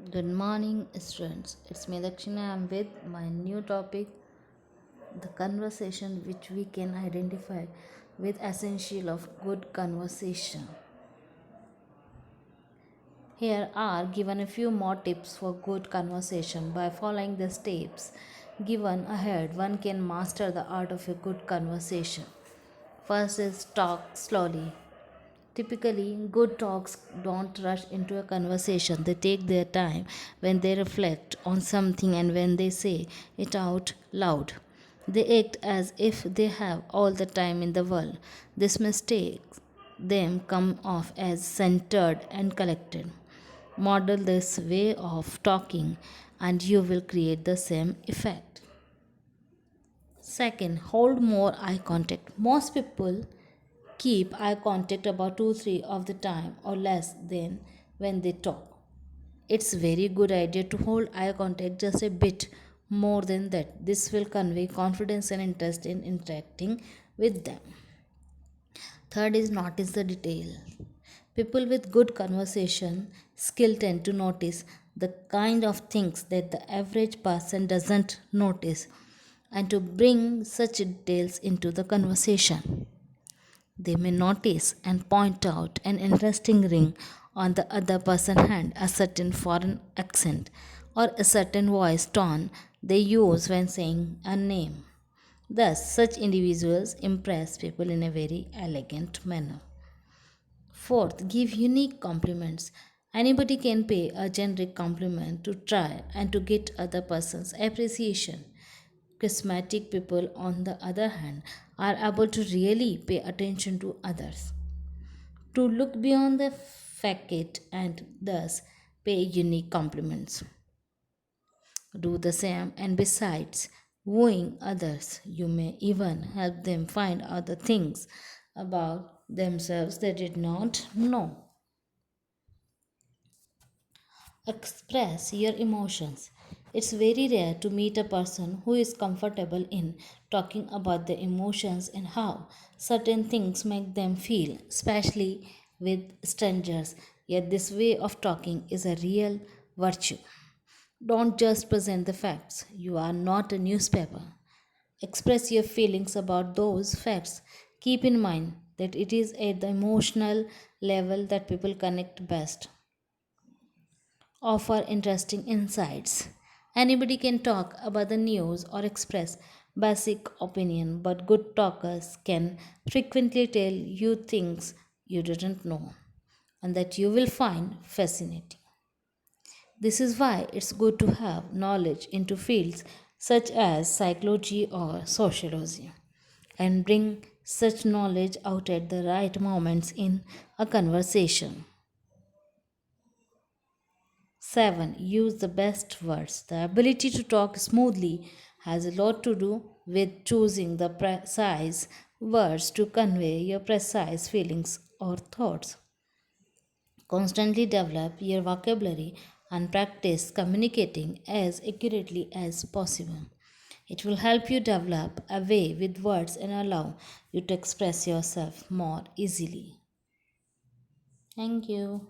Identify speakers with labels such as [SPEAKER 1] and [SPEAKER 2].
[SPEAKER 1] Good morning, students. It's me Dakshina. I'm with my new topic, the conversation which we can identify with essential of good conversation. Here are given a few more tips for good conversation. By following the steps given ahead, one can master the art of a good conversation. First is talk slowly. Typically, good talks don't rush into a conversation. They take their time when they reflect on something and when they say it out loud. They act as if they have all the time in the world. This makes them come off as centered and collected. Model this way of talking, and you will create the same effect. Second, hold more eye contact. Most people keep eye contact about 2-3 of the time or less than when they talk. It's very good idea to hold eye contact just a bit more than that. This will convey confidence and interest in interacting with them. Third is notice the detail. People with good conversation skill tend to notice the kind of things that the average person doesn't notice and to bring such details into the conversation. They may notice and point out an interesting ring on the other person's hand, a certain foreign accent, or a certain voice tone they use when saying a name. Thus, such individuals impress people in a very elegant manner. Fourth, give unique compliments. Anybody can pay a generic compliment to try and to get other person's appreciation. Charismatic people, on the other hand, are able to really pay attention to others, to look beyond the facade and thus pay unique compliments. Do the same, and besides wooing others, you may even help them find other things about themselves they did not know. Express your emotions. It's very rare to meet a person who is comfortable in talking about their emotions and how certain things make them feel, especially with strangers. Yet, this way of talking is a real virtue. Don't just present the facts, you are not a newspaper. Express your feelings about those facts. Keep in mind that it is at the emotional level that people connect best, offer interesting insights. Anybody can talk about the news or express basic opinion, but good talkers can frequently tell you things you didn't know and that you will find fascinating. This is why it's good to have knowledge into fields such as psychology or sociology and bring such knowledge out at the right moments in a conversation. 7. Use the best words. The ability to talk smoothly has a lot to do with choosing the precise words to convey your precise feelings or thoughts. Constantly develop your vocabulary and practice communicating as accurately as possible. It will help you develop a way with words and allow you to express yourself more easily. Thank you.